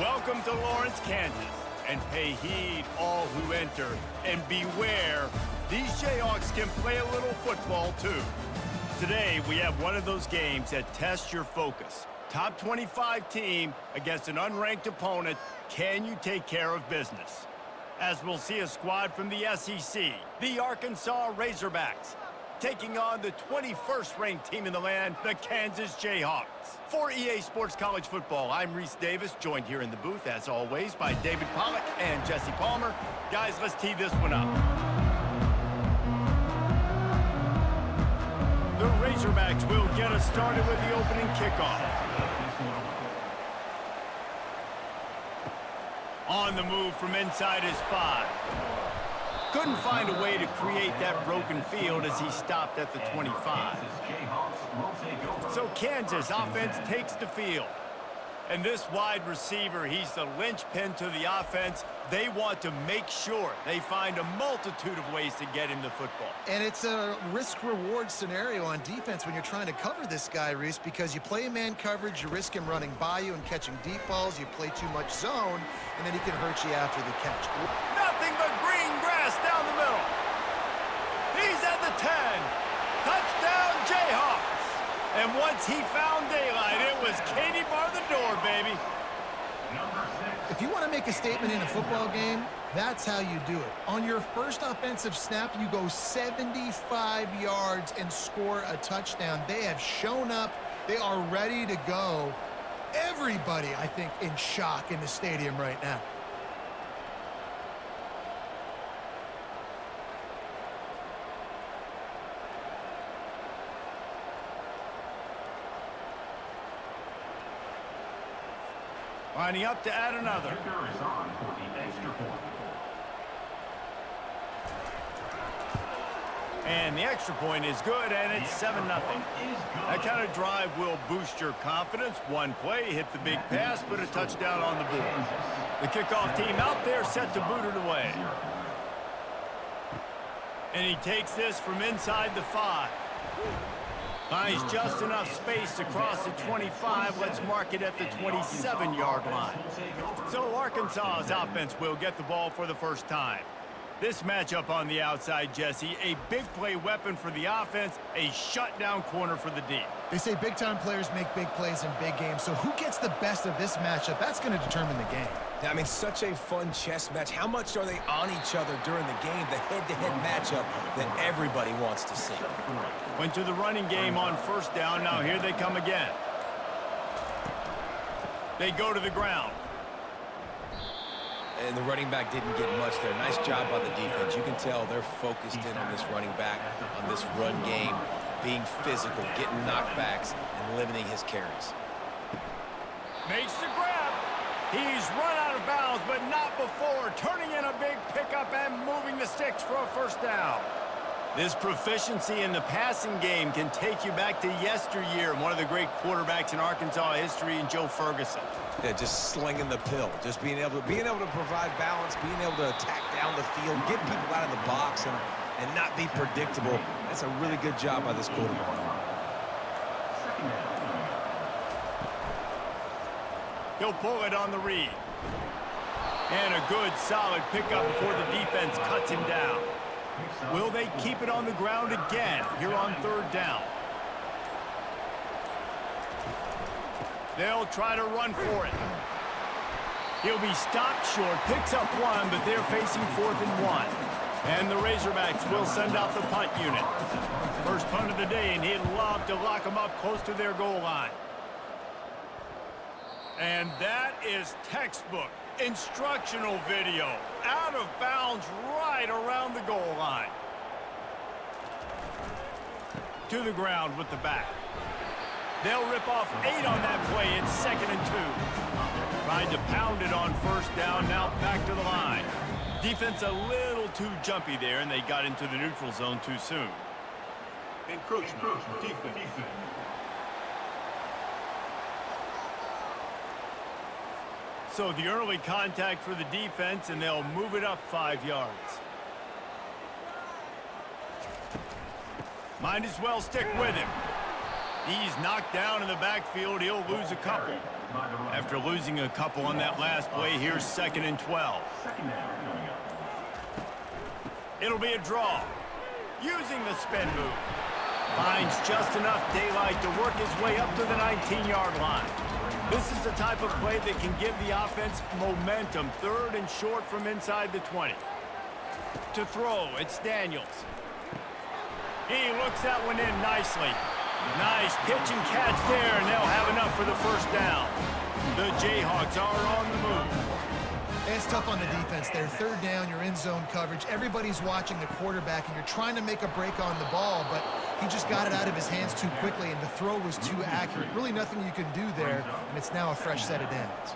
Welcome to Lawrence, Kansas, and pay heed all who enter, and beware, these Jayhawks can play a little football too. Today, we have one of those games that tests your focus. Top 25 team against an unranked opponent, can you take care of business? As we'll see a squad from the SEC, the Arkansas Razorbacks, taking on the 21st ranked team in the land, the Kansas Jayhawks. For EA Sports College Football, I'm Reese Davis, joined here in the booth, as always, by David Pollack and Jesse Palmer. Guys, let's tee this one up. The Razorbacks will get us started with the opening kickoff. On the move from inside his 5. Couldn't find a way to create that broken field as he stopped at the 25. So Kansas offense takes the field. And this wide receiver, he's the linchpin to the offense. They want to make sure they find a multitude of ways to get him the football. And it's a risk-reward scenario on defense when you're trying to cover this guy, Reese, because you play man coverage, you risk him running by you and catching deep balls, you play too much zone, and then he can hurt you after the catch. Nothing but green grass down the middle. He's at the 10. Touchdown, Jayhawks. And once he found daylight, it was Katie bar the door, baby. If you want to make a statement in a football game, that's how you do it. On your first offensive snap, you go 75 yards and score a touchdown. They have shown up. They are ready to go. Everybody, I think, in shock in the stadium right now. Lining up to add another. And the extra point is good, and it's 7-0. That kind of drive will boost your confidence. One play, hit the big pass, put a touchdown on the board. The kickoff team out there set to boot it away. And he takes this from inside the 5. Finds just enough space to cross the 25. Let's mark it at the 27-yard line. So Arkansas's offense will get the ball for the first time. This matchup on the outside, Jesse, a big play weapon for the offense, a shutdown corner for the D. They say big-time players make big plays in big games, so who gets the best of this matchup? That's going to determine the game. I mean, such a fun chess match. How much are they on each other during the game? The head-to-head matchup that everybody wants to see. Went to the running game on first down. Now here they come again. They go to the ground. And the running back didn't get much there. Nice job by the defense. You can tell they're focused in on this running back, on this run game, being physical, getting knockbacks, and limiting his carries. Makes the grab. He's run out of bounds, but not before. Turning in a big pickup and moving the sticks for a first down. This proficiency in the passing game can take you back to yesteryear. One of the great quarterbacks in Arkansas history, in Joe Ferguson. Yeah, just slinging the pill, just being able to provide balance, being able to attack down the field, get people out of the box, and not be predictable. That's a really good job by this quarterback. He'll pull it on the read. And a good, solid pickup before the defense cuts him down. Will they keep it on the ground again here on third down? They'll try to run for it. He'll be stopped short, picks up one, but they're facing 4th and 1. And the Razorbacks will send out the punt unit. First punt of the day, and he'd love to lock them up close to their goal line. And that is textbook instructional video. Out of bounds right around the goal line. To the ground with the back. They'll rip off 8 on that play. It's 2nd and 2. Tried to pound it on first down. Now back to the line. Defense a little too jumpy there, and they got into the neutral zone too soon. Encroachment. Defense. So the early contact for the defense, and they'll move it up 5 yards. Might as well stick with him. He's knocked down in the backfield. He'll lose a couple. After losing a couple on that last play, here's 2nd and 12. It'll be a draw. Using the spin move. Finds just enough daylight to work his way up to the 19-yard line. This is the type of play that can give the offense momentum. 3rd and short from inside the 20. To throw, it's Daniels. He looks that one in nicely. Nice pitch and catch there, and they'll have enough for the 1st down. The Jayhawks are on the move. It's tough on the defense there. 3rd down, you're in zone coverage. Everybody's watching the quarterback, and you're trying to make a break on the ball, but he just got it out of his hands too quickly, and the throw was too accurate. Really nothing you can do there, and it's now a fresh set of downs.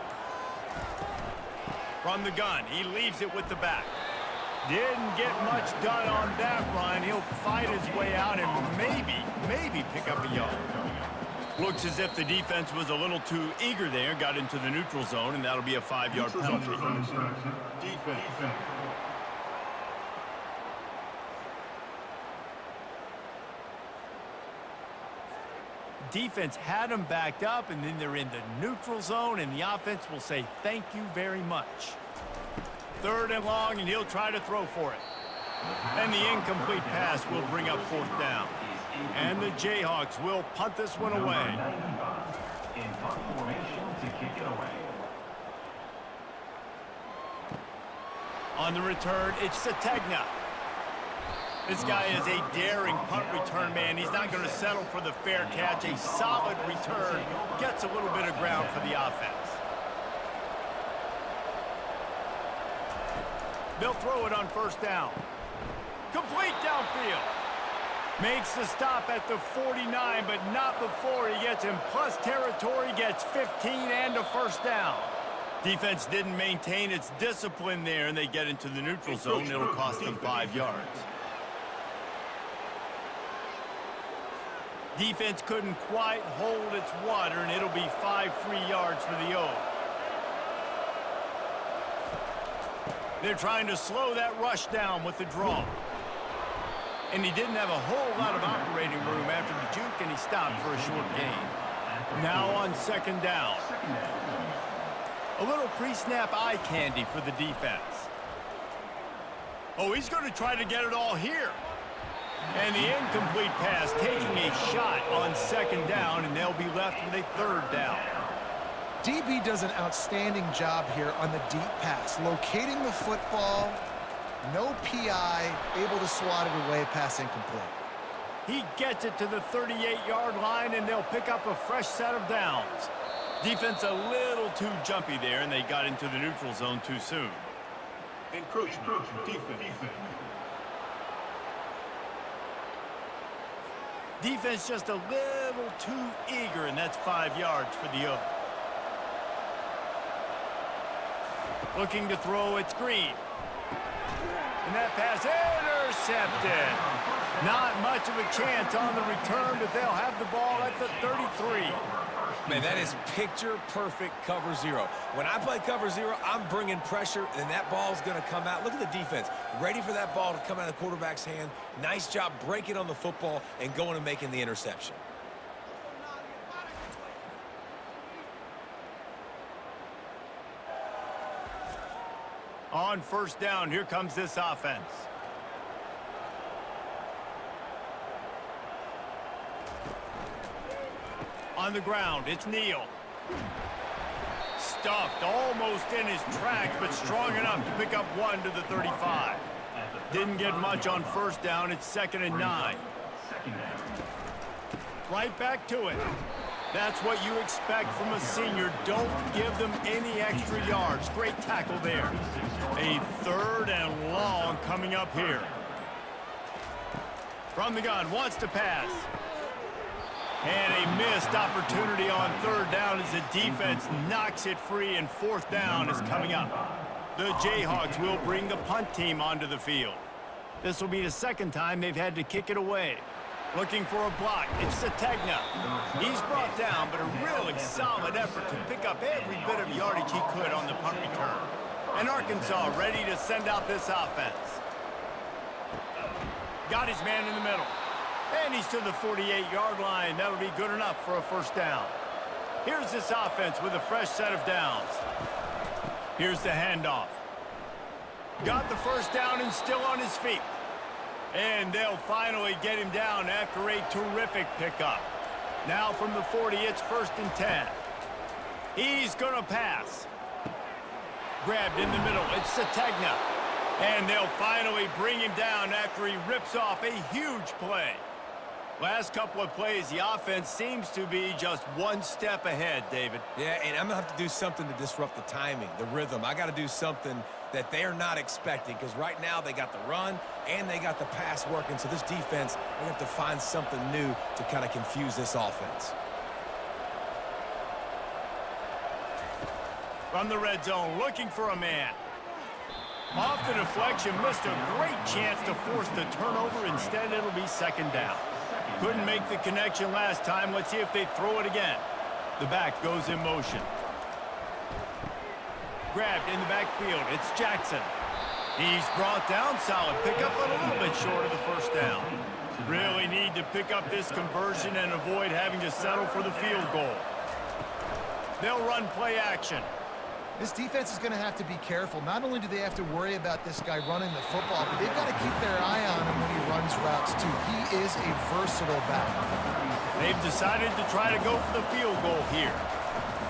From the gun, he leaves it with the back. Didn't get much done on that run. He'll fight his way out and maybe pick up a yard. Looks as if the defense was a little too eager there, got into the neutral zone, and that'll be a 5-yard penalty. Defense had them backed up, and then they're in the neutral zone, and the offense will say thank you very much. 3rd and long, and he'll try to throw for it. And the incomplete pass will bring up 4th down. And the Jayhawks will punt this one away. In punt formation to kick it away. On the return, it's Sategna. This guy is a daring punt return man. He's not going to settle for the fair catch. A solid return gets a little bit of ground for the offense. They'll throw it on 1st down. Complete downfield. Makes the stop at the 49, but not before he gets in plus territory, gets 15 and a 1st down. Defense didn't maintain its discipline there, and they get into the neutral zone. It'll cost them 5 yards. Defense couldn't quite hold its water, and it'll be 5 free yards for the O. They're trying to slow that rush down with the draw. And he didn't have a whole lot of operating room after the juke, and he stopped for a short gain. Now on 2nd down. A little pre-snap eye candy for the defense. Oh, he's going to try to get it all here. And the incomplete pass taking a shot on 2nd down, and they'll be left with a 3rd down. DB does an outstanding job here on the deep pass, locating the football, no PI, able to swat it away, pass incomplete. He gets it to the 38-yard line, and they'll pick up a fresh set of downs. Defense a little too jumpy there, and they got into the neutral zone too soon. Encroachment, defense. Defense just a little too eager, and that's 5 yards for the O. Looking to throw, it's Green. And that pass intercepted. Not much of a chance on the return, but they'll have the ball at the 33. Man, that is picture-perfect cover zero. When I play cover zero, I'm bringing pressure, and that ball's going to come out. Look at the defense. Ready for that ball to come out of the quarterback's hand. Nice job breaking on the football and going and making the interception. On 1st down, here comes this offense. On the ground, it's Neal. Stuffed almost in his tracks, but strong enough to pick up 1 to the 35. Didn't get much on 1st down. It's 2nd and 9. Right back to it. That's what you expect from a senior. Don't give them any extra yards. Great tackle there. A 3rd and long coming up here. From the gun, wants to pass. And a missed opportunity on 3rd down as the defense knocks it free, and 4th down is coming up. The Jayhawks will bring the punt team onto the field. This will be the 2nd time they've had to kick it away. Looking for a block, it's Sategna. He's brought down, but a really solid effort to pick up every bit of yardage he could on the punt return. And Arkansas ready to send out this offense. Got his man in the middle. And he's to the 48-yard line. That'll be good enough for a 1st down. Here's this offense with a fresh set of downs. Here's the handoff. Got the first down and still on his feet. And they'll finally get him down after a terrific pickup. Now from the 40, it's 1st and 10. He's going to pass. Grabbed in the middle. It's Sategna. And they'll finally bring him down after he rips off a huge play. Last couple of plays, the offense seems to be just one step ahead, David. Yeah, and I'm going to have to do something to disrupt the timing, the rhythm. I got to do something that they're not expecting, because right now they got the run and they got the pass working. So this defense, they have to find something new to kind of confuse this offense. From the red zone, looking for a man. Off the deflection, missed a great chance to force the turnover. Instead, it'll be 2nd down. Couldn't make the connection last time. Let's see if they throw it again. The back goes in motion. Grabbed in the backfield. It's Jackson. He's brought down. Solid pickup, but a little bit short of the 1st down. Really need to pick up this conversion and avoid having to settle for the field goal. They'll run play action. This defense is going to have to be careful. Not only do they have to worry about this guy running the football, but they've got to keep their eye on him when he runs routes, too. He is a versatile back. They've decided to try to go for the field goal here.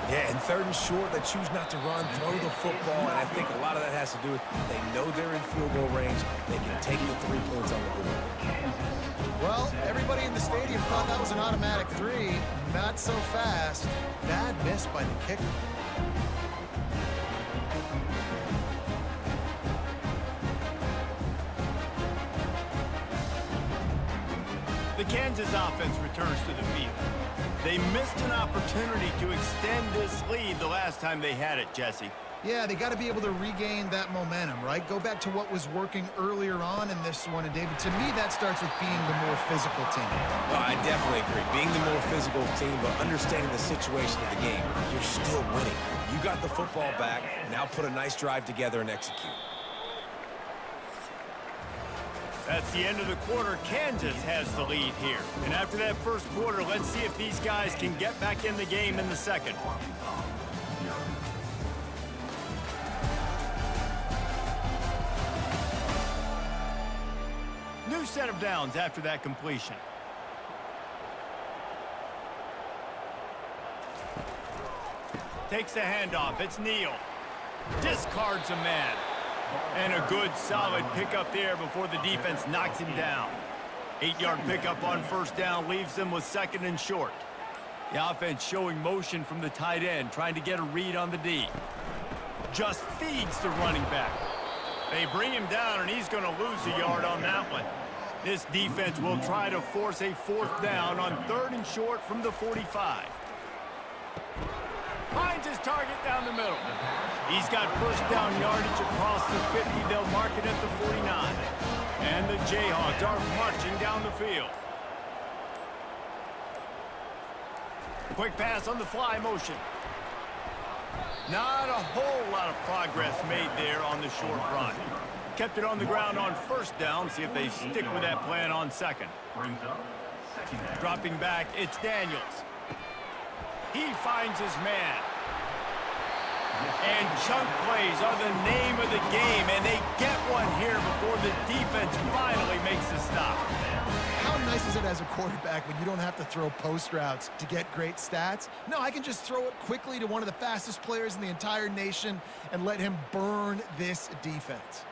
Yeah, and 3rd and short, they choose not to run, throw the football, and I think a lot of that has to do with they know they're in field goal range. They can take the 3 points on the board. Well, everybody in the stadium thought that was an automatic 3. Not so fast. Bad miss by the kicker. The Kansas offense returns to the field. They missed an opportunity to extend this lead the last time they had it, Jesse. Yeah, they got to be able to regain that momentum, right? Go back to what was working earlier on in this one. And, David, to me, that starts with being the more physical team. Well, I definitely agree. Being the more physical team, but understanding the situation of the game, you're still winning. You got the football back. Now put a nice drive together and execute. That's the end of the quarter. Kansas has the lead here. And after that 1st quarter, let's see if these guys can get back in the game in the 2nd. New set of downs after that completion. Takes the handoff. It's Neal. Discards a man. And a good, solid pickup there before the defense knocks him down. 8-yard pickup on 1st down leaves them with 2nd and short. The offense showing motion from the tight end, trying to get a read on the D. Just feeds the running back. They bring him down, and he's going to lose a yard on that one. This defense will try to force a 4th down on 3rd and short from the 45. Finds his target down the middle. He's got 1st down yardage across the 50. They'll mark it at the 49. And the Jayhawks are marching down the field. Quick pass on the fly motion. Not a whole lot of progress made there on the short run. Kept it on the ground on 1st down. See if they stick with that plan on 2nd. Dropping back, it's Daniels. He finds his man. And chunk plays are the name of the game, and they get one here before the defense finally makes the stop. How nice is it as a quarterback when you don't have to throw post routes to get great stats? No, I can just throw it quickly to one of the fastest players in the entire nation and let him burn this defense.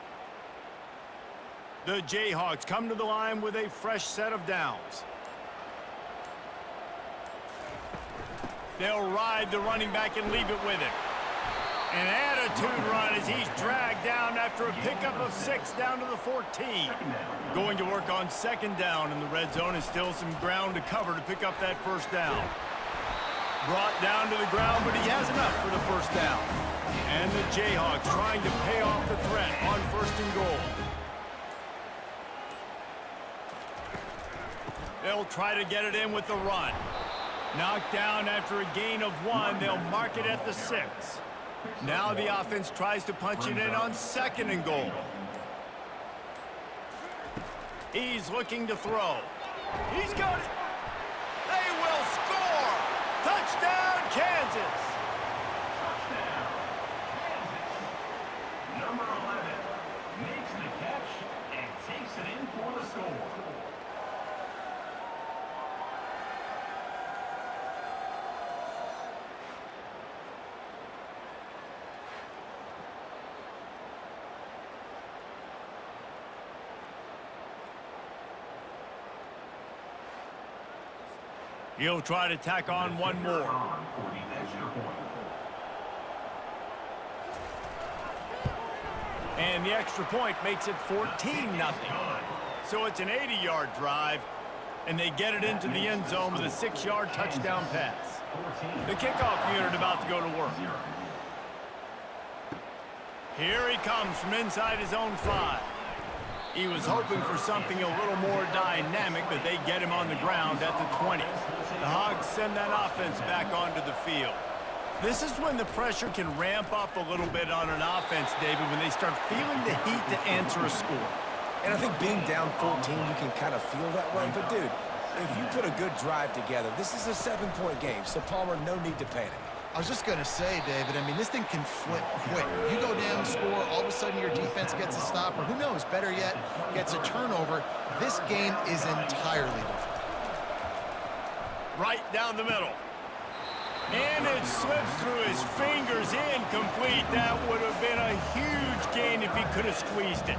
The Jayhawks come to the line with a fresh set of downs. They'll ride the running back and leave it with him. An attitude run as he's dragged down after a pickup of 6 down to the 14. Going to work on 2nd down in the red zone, and still some ground to cover to pick up that 1st down. Brought down to the ground, but he has enough for the 1st down. And the Jayhawks trying to pay off the threat on 1st and goal. They'll try to get it in with the run. Knocked down after a gain of 1. They'll mark it at the 6. Now the offense tries to punch it in on 2nd and goal. He's looking to throw. He's got it. They will score. Touchdown, Kansas! Touchdown, Kansas. Number 11 makes the catch and takes it in for the score. He'll try to tack on one more. For the extra point. And the extra point makes it 14-0. So it's an 80-yard drive, and they get it into the end zone with a 6-yard touchdown pass. The kickoff unit about to go to work. Here he comes from inside his own 5. He was hoping for something a little more dynamic, but they get him on the ground at the 20. The Hogs send that offense back onto the field. This is when the pressure can ramp up a little bit on an offense, David, when they start feeling the heat to answer a score. And I think being down 14, you can kind of feel that way. But, dude, if you put a good drive together, this is a 7-point game, so, Palmer, no need to panic. I was just going to say, David, I mean, this thing can flip quick. You go down, score, all of a sudden your defense gets a stop, or who knows, better yet, gets a turnover. This game is entirely different. Right down the middle. And it slips through his fingers, incomplete. That would have been a huge gain if he could have squeezed it.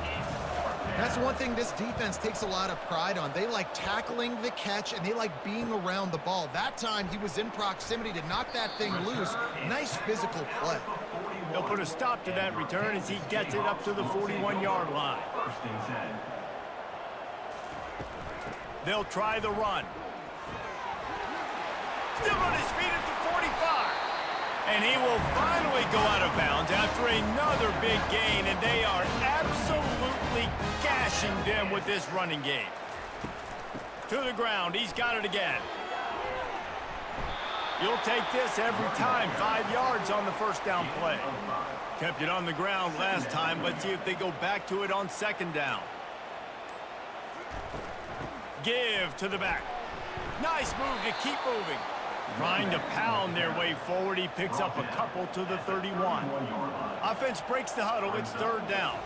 That's one thing this defense takes a lot of pride on. They like tackling the catch, and they like being around the ball. That time, he was in proximity to knock that thing loose. Nice physical play. They'll put a stop to that return as he gets it up to the 41-yard line. First and 10. They'll try the run. Still on his feet at the 45. And he will finally go out of bounds after another big gain, and they are absolutely gashing them with this running game. To the ground, he's got it again. You'll take this every time. 5 yards on the first down play. Kept it on the ground last time. Let's see if they go back to it on second down. Give to the back. Nice move to keep moving. Trying to pound their way forward. He picks up a couple to the 31. Offense breaks the huddle. It's third down.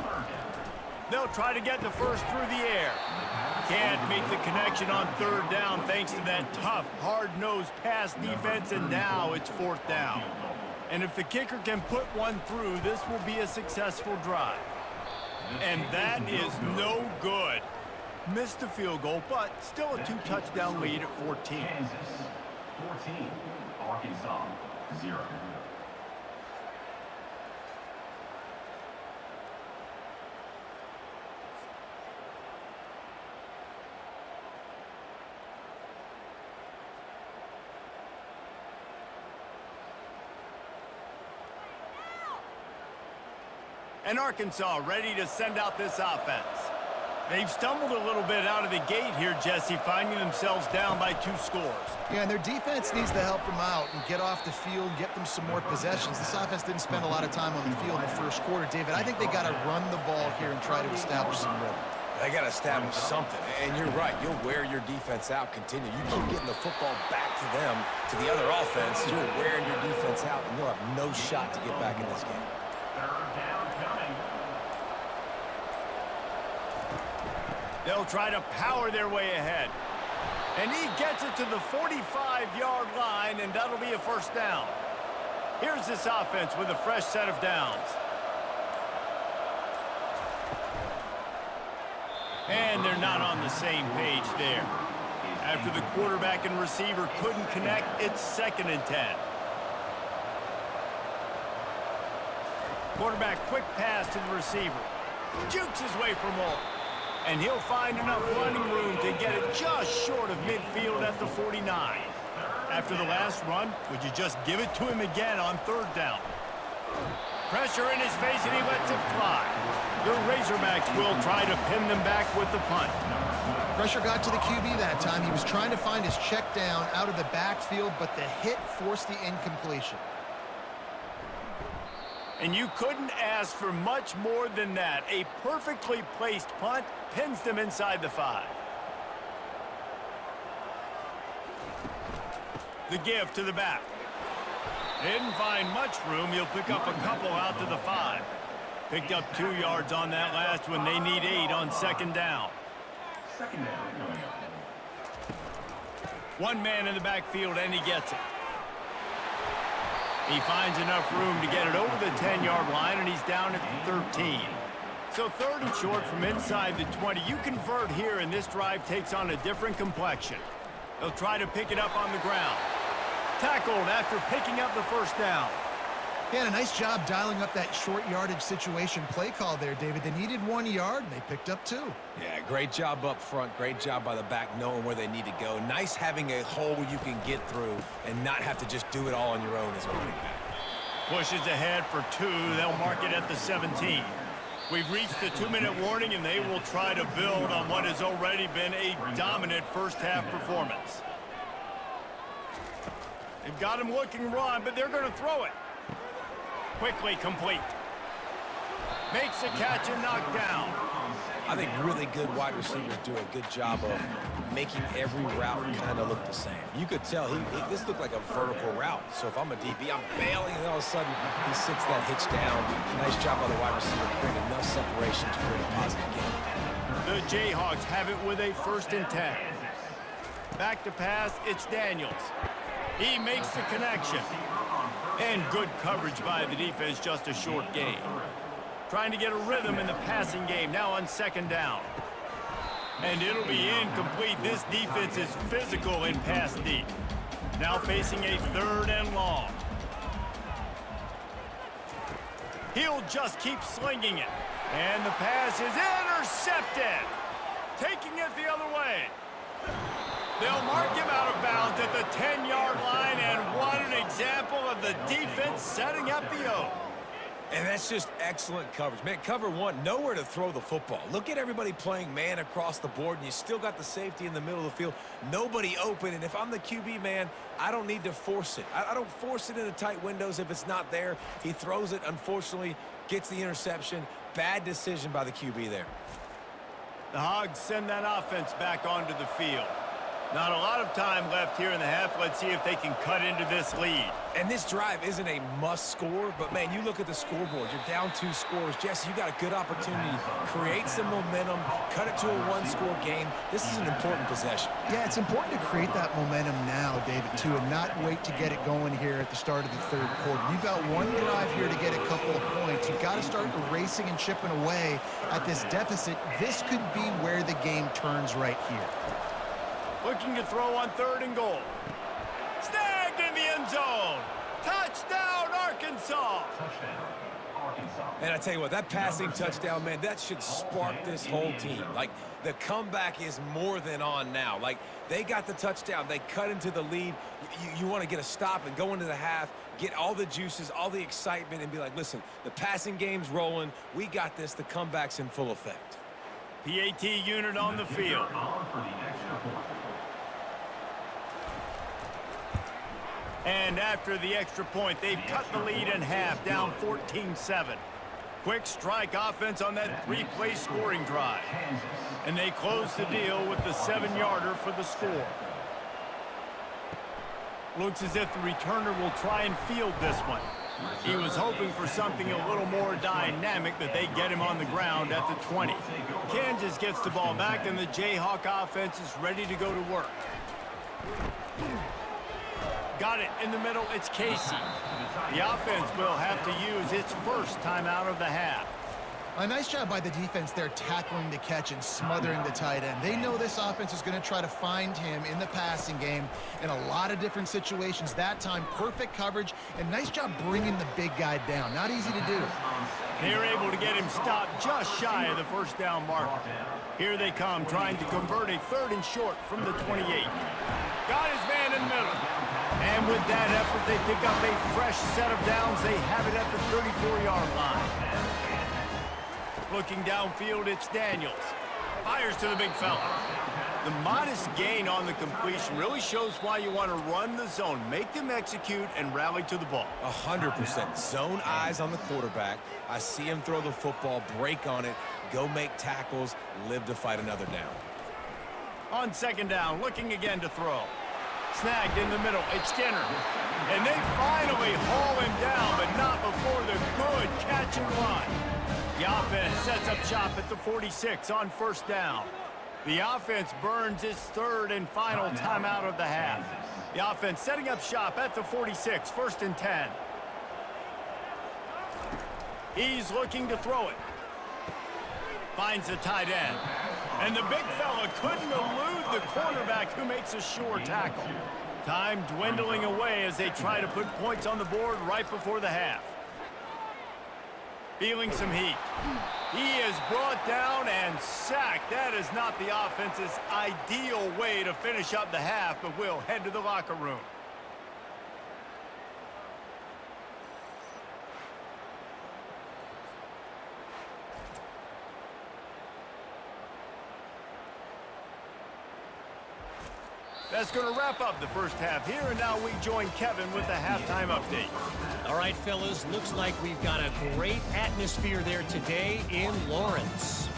They'll try to get the first through the air. Can't make the connection on third down thanks to that tough, hard-nosed pass defense, and now it's fourth down. And if the kicker can put one through, this will be a successful drive. And that is no good. Missed the field goal, but still a 2-touchdown lead at 14. Kansas 14, Arkansas 0. And Arkansas ready to send out this offense. They've stumbled a little bit out of the gate here, Jesse, finding themselves down by 2 scores. Yeah, and their defense needs to help them out and get off the field, get them some more possessions. This offense didn't spend a lot of time on the field in the first quarter, David. I think they got to run the ball here and try to establish some rhythm. They got to establish something. And you're right. You'll wear your defense out, continue. You keep getting the football back to them, to the other offense, you're wearing your defense out, and you'll have no shot to get back in this game. Third down coming. They'll try to power their way ahead. And he gets it to the 45-yard line, and that'll be a first down. Here's this offense with a fresh set of downs. And they're not on the same page there. After the quarterback and receiver couldn't connect, it's 2nd and 10. Quarterback quick pass to the receiver. Jukes his way for more. And he'll find enough running room to get it just short of midfield at the 49. After the last run, would you just give it to him again on third down? Pressure in his face, and he lets it fly. The Razorbacks will try to pin them back with the punt. Pressure got to the QB that time. He was trying to find his check down out of the backfield, but the hit forced the incompletion. And you couldn't ask for much more than that. A perfectly placed punt pins them inside the 5. The give to the back. Didn't find much room. He'll pick up a couple out to the 5. Picked up 2 yards on that last one. They need 8 on second down. Second down coming up. One man in the backfield, and he gets it. He finds enough room to get it over the 10-yard line, and he's down at the 13. So 3rd and short from inside the 20. You convert here, and this drive takes on a different complexion. They'll try to pick it up on the ground. Tackled after picking up the first down. Yeah, a nice job dialing up that short yardage situation play call there, David. They needed 1 yard, and they picked up 2. Yeah, great job up front. Great job by the back knowing where they need to go. Nice having a hole you can get through and not have to just do it all on your own as a running back. Pushes ahead for 2. They'll mark it at the 17. We've reached the 2-minute warning, and they will try to build on what has already been a dominant first-half performance. They've got him looking run, but they're going to throw it. Quickly complete. Makes a catch and knocked down. I think really good wide receivers do a good job of making every route kind of look the same. You could tell this looked like a vertical route. So if I'm a DB, I'm bailing, and all of a sudden he sits that hitch down. Nice job by the wide receiver to create enough separation to create a positive game. The Jayhawks have it with a 1st and 10. Back to pass, it's Daniels. He makes the connection. And good coverage by the defense, just a short gain. Trying to get a rhythm in the passing game, now on second down. And it'll be incomplete. This defense is physical in pass deep. Now facing a 3rd and long. He'll just keep slinging it. And the pass is intercepted. Taking it the other way. They'll mark him out of bounds at the 10-yard line, and what an example of the defense setting up the O. And that's just excellent coverage. Man, cover 1, nowhere to throw the football. Look at everybody playing man across the board, and you still got the safety in the middle of the field. Nobody open, and if I'm the QB, man, I don't need to force it. I don't force it into tight windows if it's not there. He throws it, unfortunately, gets the interception. Bad decision by the QB there. The Hogs send that offense back onto the field. Not a lot of time left here in the half. Let's see if they can cut into this lead. And this drive isn't a must score, but man, you look at the scoreboard. You're down 2 scores. Jesse, you got a good opportunity. Create some momentum. Cut it to a 1-score game. This is an important possession. Yeah, it's important to create that momentum now, David, too, and not wait to get it going here at the start of the 3rd quarter. You've got 1 drive here to get a couple of points. You've got to start erasing and chipping away at this deficit. This could be where the game turns right here. Looking to throw on 3rd and goal. Snagged in the end zone. Touchdown, Arkansas. Touchdown, Arkansas. And I tell you what, that passing touchdown, man, that should spark this whole team. Like, the comeback is more than on now. Like, they got the touchdown. They cut into the lead. You want to get a stop and go into the half, get all the juices, all the excitement, and be like, listen, the passing game's rolling. We got this. The comeback's in full effect. PAT unit on the field. On for the extra point. And after the extra point, they've cut the lead in half, down 14-7. Quick strike offense on that 3-play scoring drive. And they close the deal with the 7-yarder for the score. Looks as if the returner will try and field this one. He was hoping for something a little more dynamic, but they get him on the ground at the 20. Kansas gets the ball back, and the Jayhawk offense is ready to go to work. Got it in the middle, it's Casey. The offense will have to use its first timeout of the half. A nice job by the defense there tackling the catch and smothering the tight end. They know this offense is going to try to find him in the passing game in a lot of different situations. That time, perfect coverage, and nice job bringing the big guy down. Not easy to do. They were able to get him stopped just shy of the first down marker. Here they come, trying to convert a 3rd and short from the 28. Got his man in the middle. And with that effort, they pick up a fresh set of downs. They have it at the 34-yard line. Looking downfield, it's Daniels. Fires to the big fella. The modest gain on the completion really shows why you want to run the zone. Make them execute and rally to the ball. 100%. Zone eyes on the quarterback. I see him throw the football, break on it, go make tackles, live to fight another down. On second down, looking again to throw. Snagged in the middle. It's Skinner. And they finally haul him down, but not before the good catch and run. The offense sets up shop at the 46 on first down. The offense burns its third and final timeout of the half. The offense setting up shop at the 46, 1st and 10. He's looking to throw it. Finds the tight end. And the big fella couldn't elude the cornerback who makes a sure tackle. Time dwindling away as they try to put points on the board right before the half. Feeling some heat. He is brought down and sacked. That is not the offense's ideal way to finish up the half, but we'll head to the locker room. That's going to wrap up the first half here, and now we join Kevin with the halftime update. All right, fellas, looks like we've got a great atmosphere there today in Lawrence.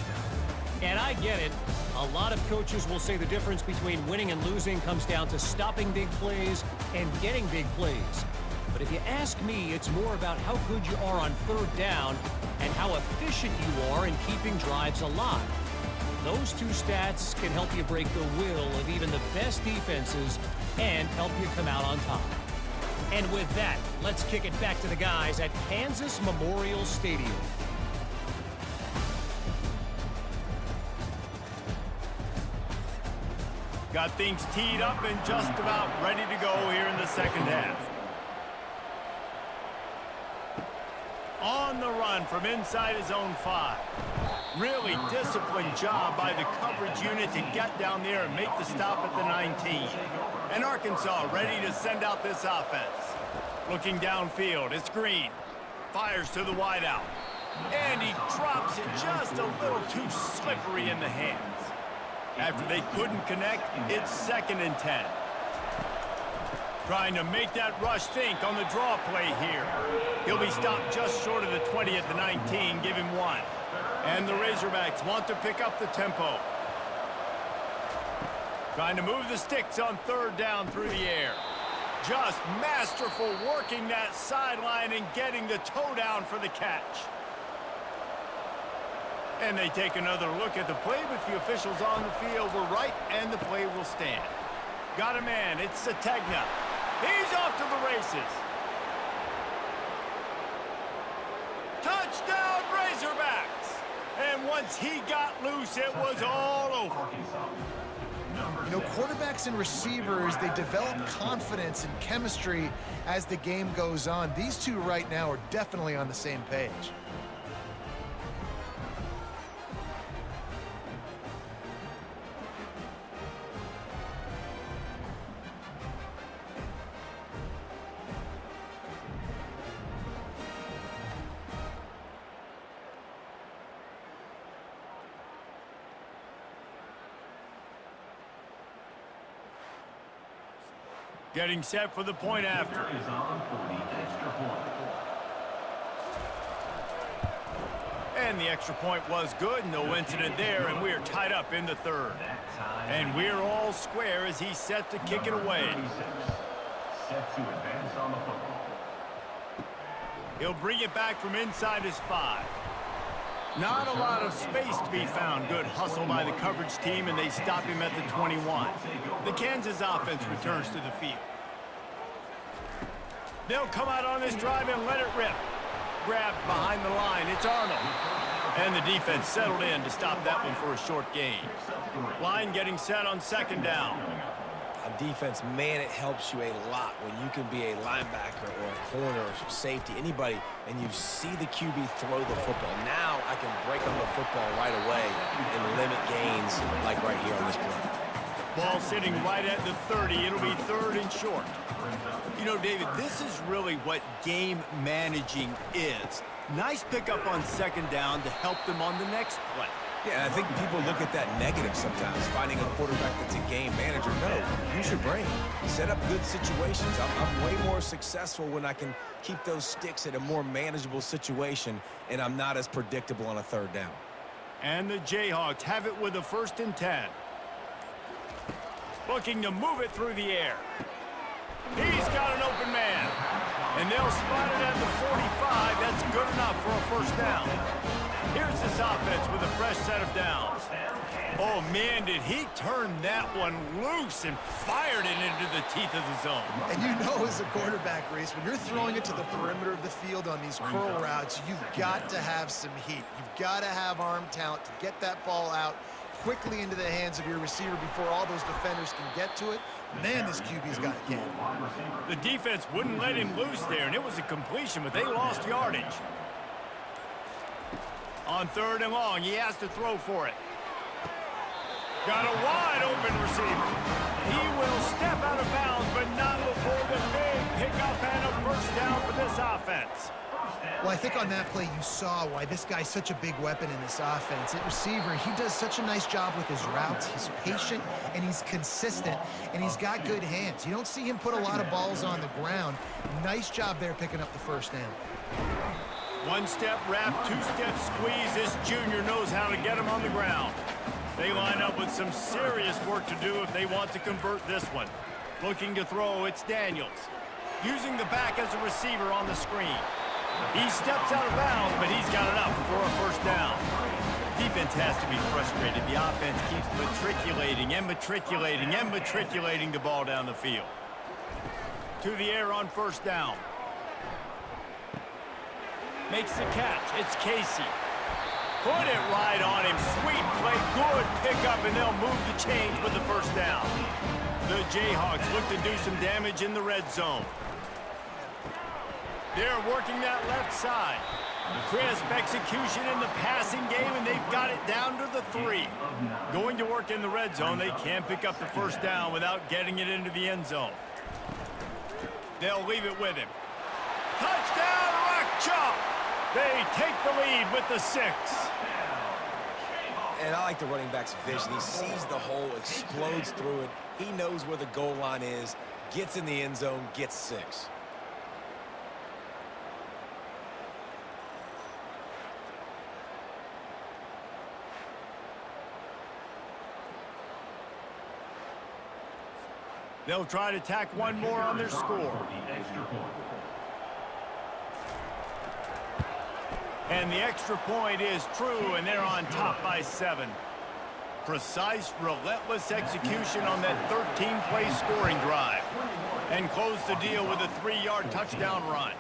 And I get it. A lot of coaches will say the difference between winning and losing comes down to stopping big plays and getting big plays. But if you ask me, it's more about how good you are on third down and how efficient you are in keeping drives alive. Those two stats can help you break the will of even the best defenses and help you come out on top. And with that, let's kick it back to the guys at Kansas Memorial Stadium. Got things teed up and just about ready to go here in the second half. On the run from inside his own 5. Really disciplined job by the coverage unit to get down there and make the stop at the 19. And Arkansas ready to send out this offense. Looking downfield, it's Green. Fires to the wideout. And he drops it just a little too slippery in the hands. After they couldn't connect, it's 2nd and 10. Trying to make that rush think on the draw play here. He'll be stopped just short of the 20 at the 19, give him 1. And the Razorbacks want to pick up the tempo. Trying to move the sticks on third down through the air. Just masterful working that sideline and getting the toe down for the catch. And they take another look at the play, but the officials on the field were right, and the play will stand. Got a man, it's Sategna. He's off to the races. Touchdown, Razorbacks! And once he got loose, it was all over. You know, quarterbacks and receivers, they develop confidence and chemistry as the game goes on. These two right now are definitely on the same page. Getting set for the point after. Is on for the extra point. And the extra point was good. No incident there, and we are tied up in the third. And we're all square as he's set to kick it away. Set to advance on the football. He'll bring it back from inside his 5. Not a lot of space to be found. Good hustle by the coverage team, and they stop him at the 21. The Kansas offense returns to the field. They'll come out on this drive and let it rip. Grabbed behind the line. It's Arnold. And the defense settled in to stop that one for a short gain. Line getting set on 2nd down. On defense, man, it helps you a lot when you can be a linebacker or a corner or safety, anybody, and you see the QB throw the football. Now I can break on the football right away and limit gains like right here on this play. Ball sitting right at the 30. It'll be 3rd and short. You know, David, this is really what game managing is. Nice pickup on 2nd down to help them on the next play. Yeah, I think people look at that negative sometimes, finding a quarterback that's a game manager. No, use your brain. Set up good situations. I'm way more successful when I can keep those sticks at a more manageable situation, and I'm not as predictable on a 3rd down. And the Jayhawks have it with a 1st and 10. looking to move it through the air. He's got an open man. And they'll spot it at the 45. That's good enough for a first down. Here's this offense with a fresh set of downs. Oh, man, did he turn that one loose and fired it into the teeth of the zone. And you know as a quarterback, Reese, when you're throwing it to the perimeter of the field on these curl routes, you've got to have some heat. You've got to have arm talent to get that ball out quickly into the hands of your receiver before all those defenders can get to it. Man, this QB's got it again. The defense wouldn't let him loose there, and it was a completion, but they lost yardage. On 3rd and long, he has to throw for it. Got a wide open receiver. He will step out of bounds, but not before the big pickup and a first down for this offense. Well, I think on that play you saw why this guy's such a big weapon in this offense. At receiver, he does such a nice job with his routes. He's patient, and he's consistent, and he's got good hands. You don't see him put a lot of balls on the ground. Nice job there picking up the first down. One-step wrap, two-step squeeze. This junior knows how to get him on the ground. They line up with some serious work to do if they want to convert this one. Looking to throw, it's Daniels. Using the back as a receiver on the screen. He steps out of bounds, but he's got enough for a first down. Defense has to be frustrated. The offense keeps matriculating and matriculating and matriculating the ball down the field. To the air on first down. Makes the catch. It's Casey. Put it right on him. Sweet play. Good pickup, and they'll move the chains with the first down. The Jayhawks look to do some damage in the red zone. They're working that left side. Crisp execution in the passing game, and they've got it down to the 3. Going to work in the red zone. They can't pick up the first down without getting it into the end zone. They'll leave it with him. Touchdown, Rock Chalk! They take the lead with the 6. And I like the running back's vision. He sees the hole, explodes through it. He knows where the goal line is, gets in the end zone, gets 6. They'll try to tack one more on their score. And the extra point is true, and they're on top by 7. Precise, relentless execution on that 13-play scoring drive. And close the deal with a 3-yard touchdown run.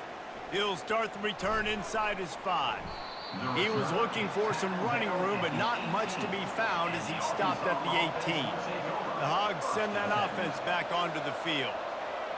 He'll start the return inside his 5. He was looking for some running room, but not much to be found as he stopped at the 18. The Hogs send that offense back onto the field.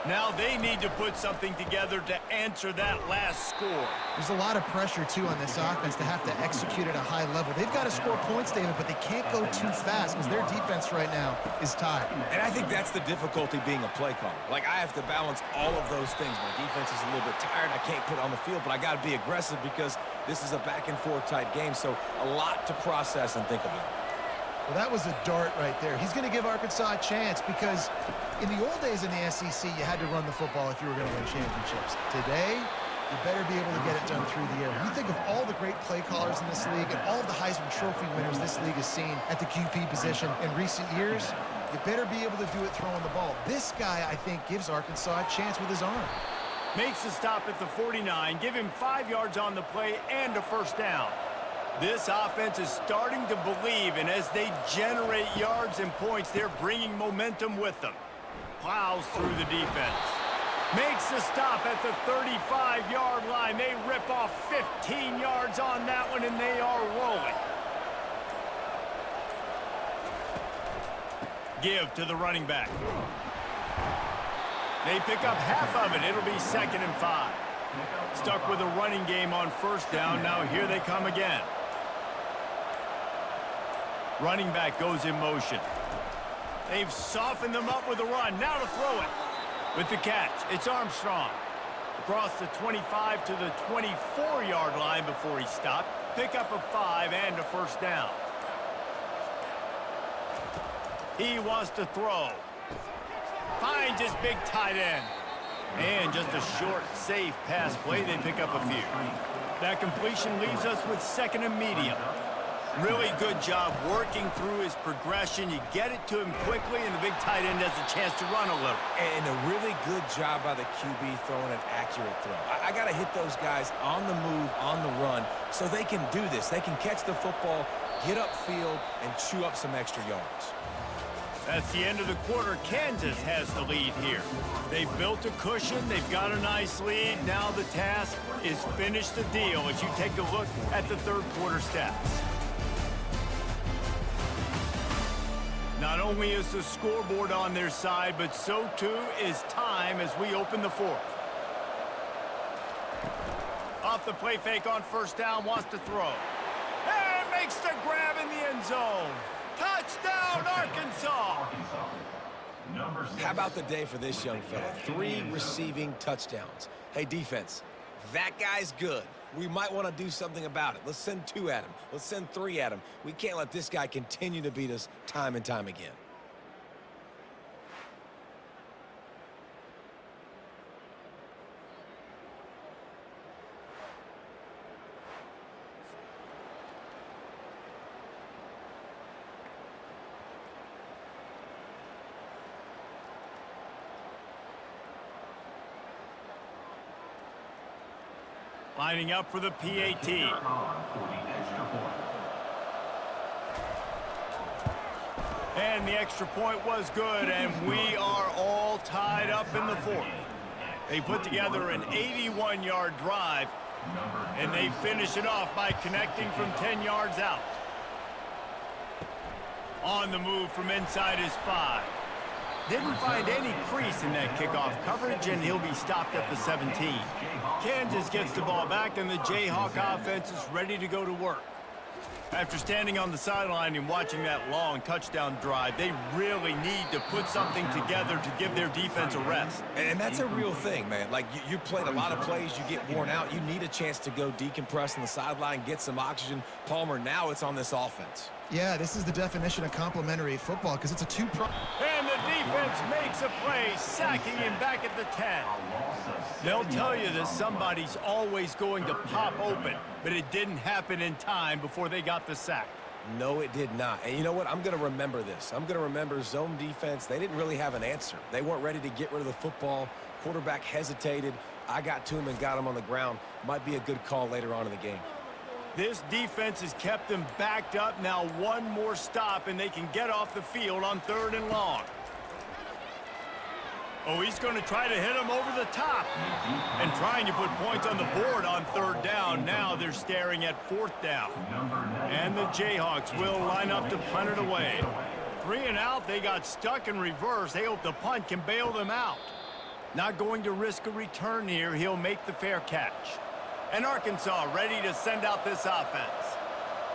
Now they need to put something together to answer that last score. There's a lot of pressure, too, on this offense to have to execute at a high level. They've got to score points, David, but they can't go too fast because their defense right now is tied. And I think that's the difficulty being a play caller. Like, I have to balance all of those things. My defense is a little bit tired. I can't put it on the field, but I got to be aggressive because this is a back-and-forth type game, so a lot to process and think about. Well, that was a dart right there. He's going to give Arkansas a chance because in the old days in the SEC, you had to run the football if you were going to win championships. Today, you better be able to get it done through the air. When you think of all the great play callers in this league and all of the Heisman Trophy winners this league has seen at the QP position in recent years, you better be able to do it throwing the ball. This guy, I think, gives Arkansas a chance with his arm. Makes the stop at the 49, give him 5 yards on the play and a first down. This offense is starting to believe, and as they generate yards and points, they're bringing momentum with them. Plows through the defense. Makes the stop at the 35-yard line. They rip off 15 yards on that one, and they are rolling. Give to the running back. They pick up half of it. It'll be 2nd and 5. Stuck with a running game on first down. Now here they come again. Running back goes in motion. They've softened them up with a run. Now to throw it. With the catch, it's Armstrong. Across the 25 to the 24-yard line before he stopped. Pick up a 5 and a first down. He wants to throw. Finds his big tight end. And just a short, safe pass play. They pick up a few. That completion leaves us with 2nd and medium. Really good job working through his progression. You get it to him quickly, and the big tight end has a chance to run a little. And a really good job by the QB throwing an accurate throw. I got to hit those guys on the move, on the run, so they can do this. They can catch the football, get upfield, and chew up some extra yards. That's the end of the quarter. Kansas has the lead here. They've built a cushion. They've got a nice lead. Now the task is finish the deal as you take a look at the third quarter stats. Not only is the scoreboard on their side, but so too is time as we open the fourth. Off the play fake on first down, wants to throw. And makes the grab in the end zone. Touchdown, Arkansas! How about the day for this young fella? 3 receiving touchdowns. Hey, defense, that guy's good. We might want to do something about it. Let's send 2 at him. Let's send 3 at him. We can't let this guy continue to beat us time and time again. Lining up for the PAT. And the extra point was good, and we are all tied up in the fourth. They put together an 81-yard drive, and they finish it off by connecting from 10 yards out. On the move from inside his 5. Didn't find any crease in that kickoff coverage, and he'll be stopped at the 17. Kansas gets the ball back, and the Jayhawk offense is ready to go to work. After standing on the sideline and watching that long touchdown drive, they really need to put something together to give their defense a rest. And that's a real thing, man. Like, you played a lot of plays, you get worn out. You need a chance to go decompress on the sideline, get some oxygen. Palmer, now it's on this offense. Yeah, this is the definition of complementary football because it's a two-pronged. And the defense makes a play, sacking him back at the 10. They'll tell you that somebody's always going to pop open, but it didn't happen in time before they got the sack. No, it did not. And you know what? I'm going to remember this. I'm going to remember zone defense. They didn't really have an answer. They weren't ready to get rid of the football. Quarterback hesitated. I got to him and got him on the ground. Might be a good call later on in the game. This defense has kept them backed up. Now one more stop, and they can get off the field on 3rd and long. Oh, he's going to try to hit him over the top. And trying to put points on the board on 3rd down. Now they're staring at 4th down. And the Jayhawks will line up to punt it away. 3 and out, they got stuck in reverse. They hope the punt can bail them out. Not going to risk a return here. He'll make the fair catch. And Arkansas ready to send out this offense.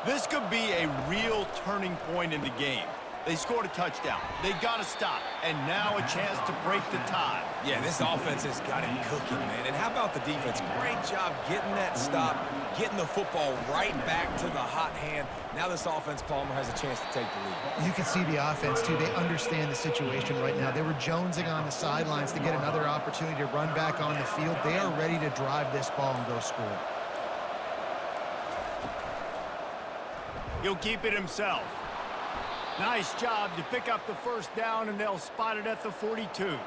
This could be a real turning point in the game. They scored a touchdown. They got to stop. And now a chance to break the tie. Yeah, this offense has got it cooking, man. And how about the defense? Great job getting that stop, getting the football right back to the hot hand. Now this offense, Palmer, has a chance to take the lead. You can see the offense, too. They understand the situation right now. They were jonesing on the sidelines to get another opportunity to run back on the field. They are ready to drive this ball and go score. He'll keep it himself. Nice job to pick up the first down, and they'll spot it at the 42.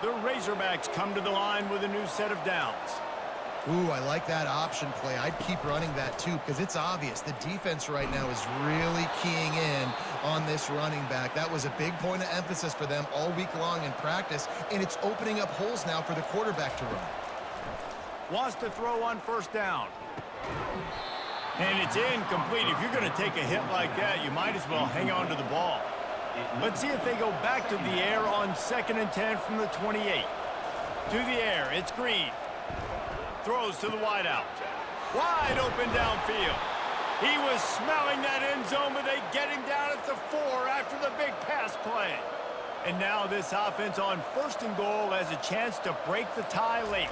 The Razorbacks come to the line with a new set of downs. Ooh, I like that option play. I'd keep running that, too, because it's obvious. The defense right now is really keying in on this running back. That was a big point of emphasis for them all week long in practice, and it's opening up holes now for the quarterback to run. Wants to throw on 1st down. And it's incomplete. If you're going to take a hit like that, you might as well hang on to the ball. Let's see if they go back to the air on 2nd and 10 from the 28. To the air, it's Green. Throws to the wideout. Wide open downfield. He was smelling that end zone, but they get him down at the 4 after the big pass play. And now this offense on 1st and goal has a chance to break the tie late.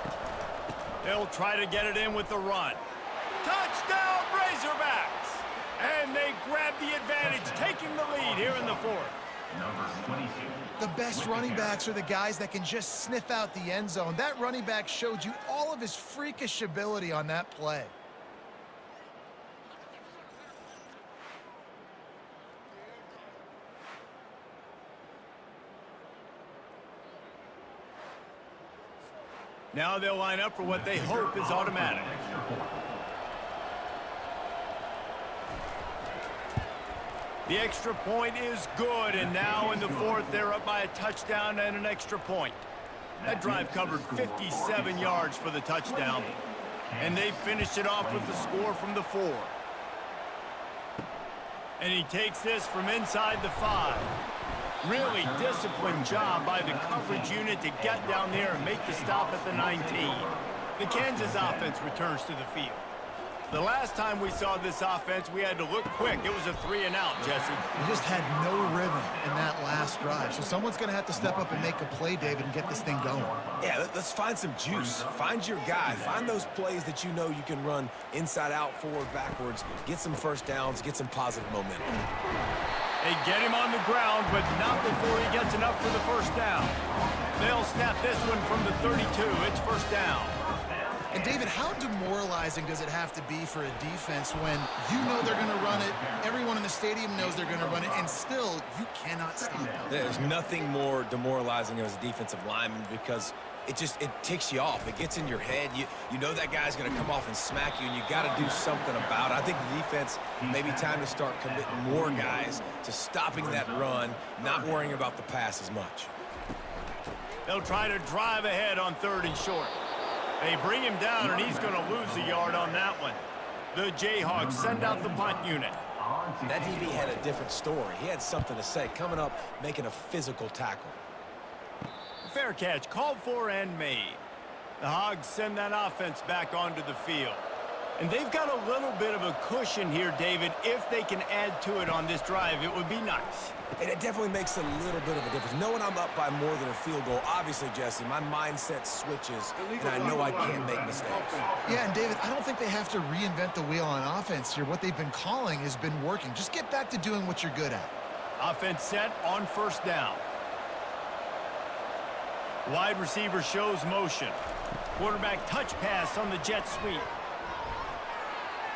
They'll try to get it in with the run. Touchdown, Razorbacks! And they grab the advantage, taking the lead here in the 4th. The best running backs are the guys that can just sniff out the end zone. That running back showed you all of his freakish ability on that play. Now they'll line up for what they hope is automatic. The extra point is good, and now in the fourth, they're up by a touchdown and an extra point. That drive covered 57 yards for the touchdown, and they finished it off with the score from the 4. And he takes this from inside the 5. Really disciplined job by the coverage unit to get down there and make the stop at the 19. The Kansas offense returns to the field. The last time we saw this offense, we had to look quick. It was a 3-and-out, Jesse. We just had no rhythm in that last drive. So someone's going to have to step up and make a play, David, and get this thing going. Yeah, let's find some juice. Find your guy. Find those plays that you know you can run inside out, forward, backwards. Get some first downs. Get some positive momentum. They get him on the ground, but not before he gets enough for the first down. They'll snap this one from the 32. It's first down. And, David, how demoralizing does it have to be for a defense when you know they're going to run it, everyone in the stadium knows they're going to run it, and still you cannot stop it? There's nothing more demoralizing as a defensive lineman because it ticks you off. It gets in your head. You know that guy's going to come off and smack you, and you got to do something about it. I think the defense maybe time to start committing more guys to stopping that run, not worrying about the pass as much. They'll try to drive ahead on 3rd and short. They bring him down, and he's going to lose a yard on that one. The Jayhawks send out the punt unit. That DB had a different story. He had something to say, coming up, making a physical tackle. Fair catch, called for and made. The Hogs send that offense back onto the field. And they've got a little bit of a cushion here, David. If they can add to it on this drive, it would be nice. And it definitely makes a little bit of a difference. Knowing I'm up by more than a field goal, obviously, Jesse, my mindset switches, and I know I can't make mistakes. Yeah, and David, I don't think they have to reinvent the wheel on offense here. What they've been calling has been working. Just get back to doing what you're good at. Offense set on first down. Wide receiver shows motion. Quarterback touch pass on the jet sweep.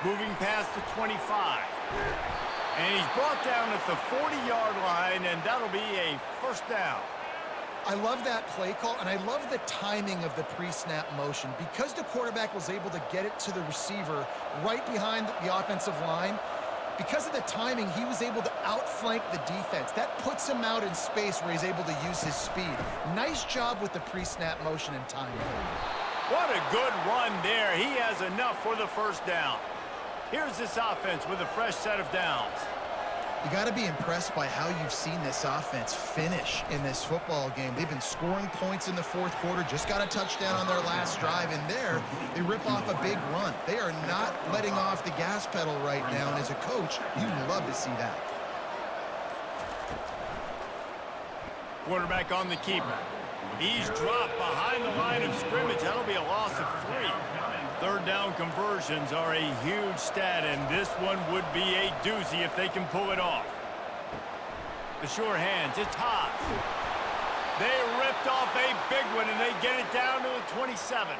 Moving past the 25. And he's brought down at the 40-yard line, and that'll be a first down. I love that play call, and I love the timing of the pre-snap motion. Because the quarterback was able to get it to the receiver right behind the offensive line, because of the timing, he was able to outflank the defense. That puts him out in space where he's able to use his speed. Nice job with the pre-snap motion and timing. What a good run there. He has enough for the first down. Here's this offense with a fresh set of downs. You got to be impressed by how you've seen this offense finish in this football game. They've been scoring points in the fourth quarter, just got a touchdown on their last drive, and there they rip off a big run. They are not letting off the gas pedal right now, and as a coach, you love to see that. Quarterback on the keeper. He's dropped behind the line of scrimmage. That'll be a loss of 3. Third down conversions are a huge stat, and this one would be a doozy if they can pull it off. The sure hands, it's hot. They ripped off a big one, and they get it down to the 27.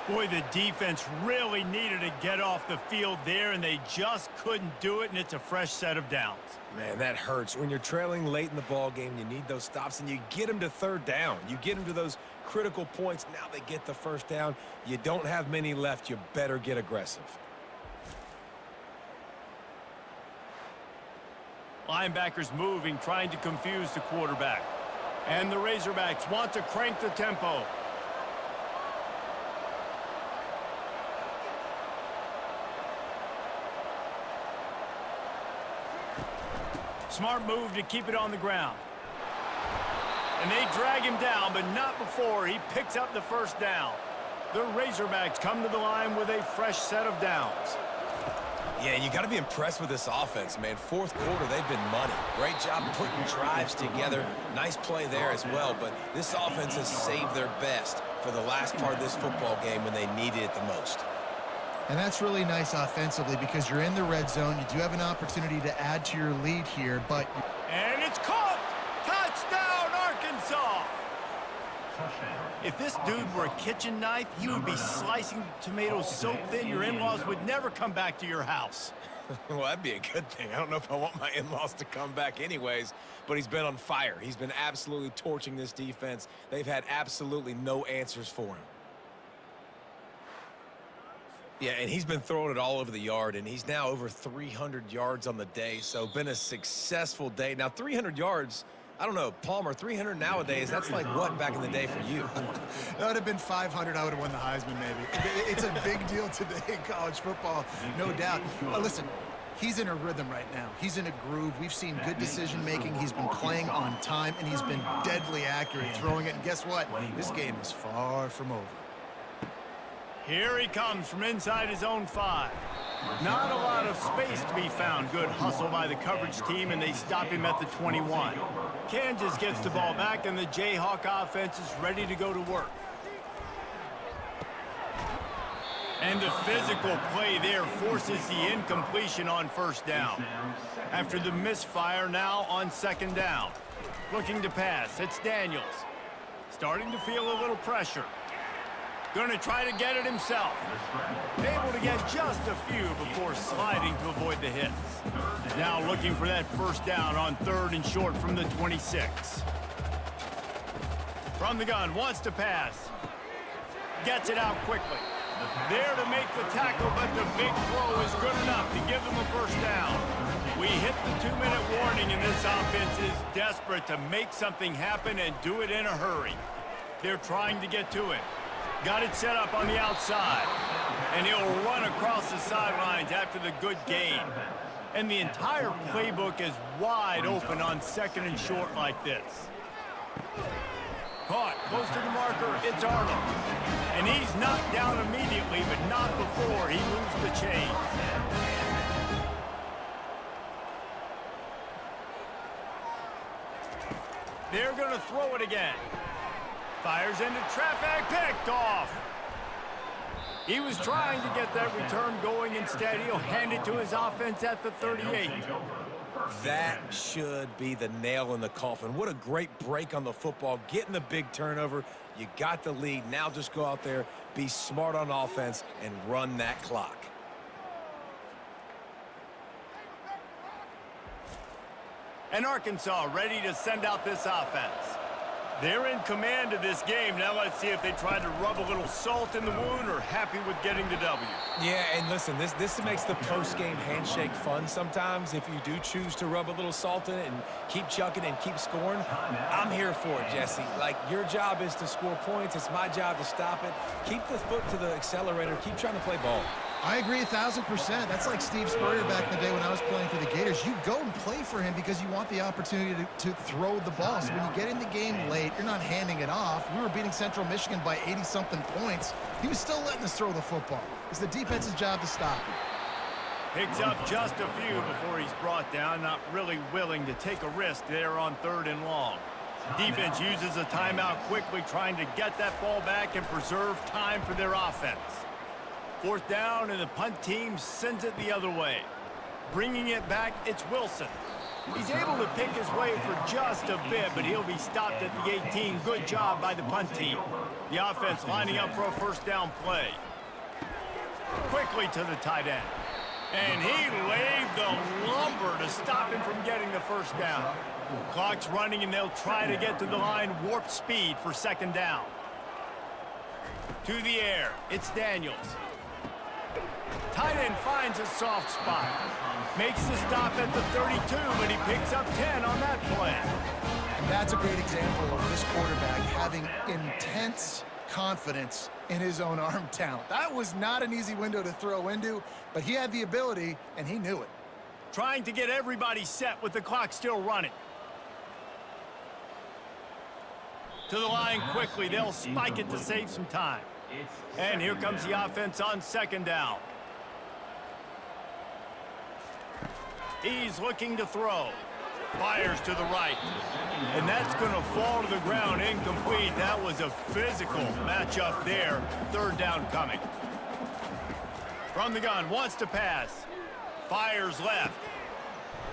Boy, the defense really needed to get off the field there, and they just couldn't do it, and it's a fresh set of downs. Man, that hurts. When you're trailing late in the ball game, you need those stops, and you get them to third down. You get them to those critical points. Now they get the first down. You don't have many left. You better get aggressive. Linebackers moving, trying to confuse the quarterback. And the Razorbacks want to crank the tempo. Smart move to keep it on the ground. And they drag him down, but not before he picks up the first down. The Razorbacks come to the line with a fresh set of downs. Yeah, you got to be impressed with this offense, man. Fourth quarter, they've been money. Great job putting drives together. Nice play there as well, but this offense has saved their best for the last part of this football game when they needed it the most. And that's really nice offensively because you're in the red zone. You do have an opportunity to add to your lead here, but... And it's caught! Touchdown, Arkansas! If this dude were a kitchen knife, he would be slicing tomatoes so thin your in-laws would never come back to your house. Well, that'd be a good thing. I don't know if I want my in-laws to come back anyways, but he's been on fire. He's been absolutely torching this defense. They've had absolutely no answers for him. Yeah, and he's been throwing it all over the yard, and he's now over 300 yards on the day, so been a successful day. Now, 300 yards, I don't know, Palmer, 300 nowadays, that's like what back in the day for you? That would have been 500. I would have won the Heisman, maybe. It's a big deal today in college football, no doubt. Listen, he's in a rhythm right now. He's in a groove. We've seen good decision-making. He's been playing on time, and he's been deadly accurate throwing it. And guess what? This game is far from over. Here he comes from inside his own 5. Not a lot of space to be found. Good hustle by the coverage team, and they stop him at the 21. Kansas gets the ball back, and the Jayhawk offense is ready to go to work. And the physical play there forces the incompletion on first down. After the misfire, now on second down. Looking to pass, it's Daniels. Starting to feel a little pressure. Going to try to get it himself. Able to get just a few before sliding to avoid the hits. Now looking for that first down on 3rd and short from the 26. From the gun, wants to pass. Gets it out quickly. There to make the tackle, but the big throw is good enough to give them a first down. We hit the 2-minute warning, and this offense is desperate to make something happen and do it in a hurry. They're trying to get to it. Got it set up on the outside. And he'll run across the sidelines after the good gain. And the entire playbook is wide open on 2nd and short like this. Caught close to the marker, it's Arnold. And he's knocked down immediately, but not before he moves the chains. They're going to throw it again. Fires into traffic, picked off. He was trying to get that return going. Instead, he'll hand it to his offense at the 38. That should be the nail in the coffin. What a great break on the football. Getting the big turnover. You got the lead. Now just go out there, be smart on offense, and run that clock. And Arkansas ready to send out this offense. They're in command of this game. Now let's see if they try to rub a little salt in the wound or happy with getting the W. Yeah, and listen, this makes the post-game handshake fun sometimes. If you do choose to rub a little salt in it and keep chucking and keep scoring, I'm here for it, Jesse. Like, your job is to score points. It's my job to stop it. Keep the foot to the accelerator. Keep trying to play ball. I agree 1,000%. That's like Steve Spurrier back in the day when I was playing for the Gators. You go and play for him because you want the opportunity to throw the ball. So when you get in the game late, you're not handing it off. We were beating Central Michigan by 80-something points. He was still letting us throw the football. It's the defense's job to stop him. Picks up just a few before he's brought down. Not really willing to take a risk there on 3rd and long. Defense uses a timeout quickly, trying to get that ball back and preserve time for their offense. 4th down, and the punt team sends it the other way. Bringing it back, it's Wilson. He's able to pick his way for just a bit, but he'll be stopped at the 18. Good job by the punt team. The offense lining up for a first down play. Quickly to the tight end. And he laid the lumber to stop him from getting the first down. Clock's running, and they'll try to get to the line warp speed for 2nd down. To the air, it's Daniels. Tight end finds a soft spot. Makes the stop at the 32, but he picks up 10 on that play. And that's a great example of this quarterback having intense confidence in his own arm talent. That was not an easy window to throw into, but he had the ability, and he knew it. Trying to get everybody set with the clock still running. To the line quickly. They'll spike it to save some time. And here comes the offense on 2nd down. He's looking to throw. Fires to the right. And that's going to fall to the ground incomplete. That was a physical matchup there. 3rd down coming. From the gun, wants to pass. Fires left.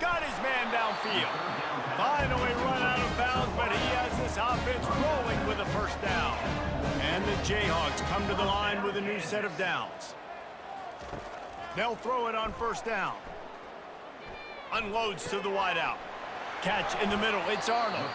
Got his man downfield. Finally run out of bounds, but he has this offense rolling with a first down. And the Jayhawks come to the line with a new set of downs. They'll throw it on 1st down. Unloads to the wideout. Catch in the middle, it's Arnold.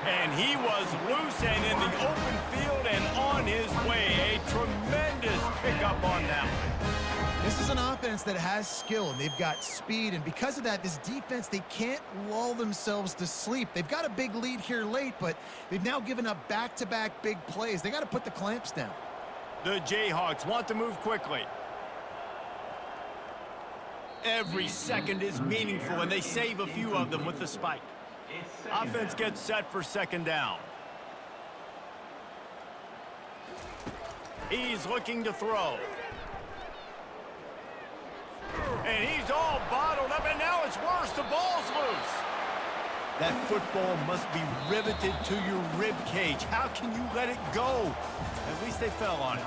And he was loose and in the open field and on his way. A tremendous pickup on that one. This is an offense that has skill, and they've got speed, and because of that, this defense, they can't lull themselves to sleep. They've got a big lead here late, but they've now given up back-to-back big plays. They got to put the clamps down. The Jayhawks want to move quickly. Every second is meaningful, and they save a few of them with the spike. Offense gets set for second down. He's looking to throw. And he's all bottled up, and now it's worse. The ball's loose. That football must be riveted to your rib cage. How can you let it go? At least they fell on it.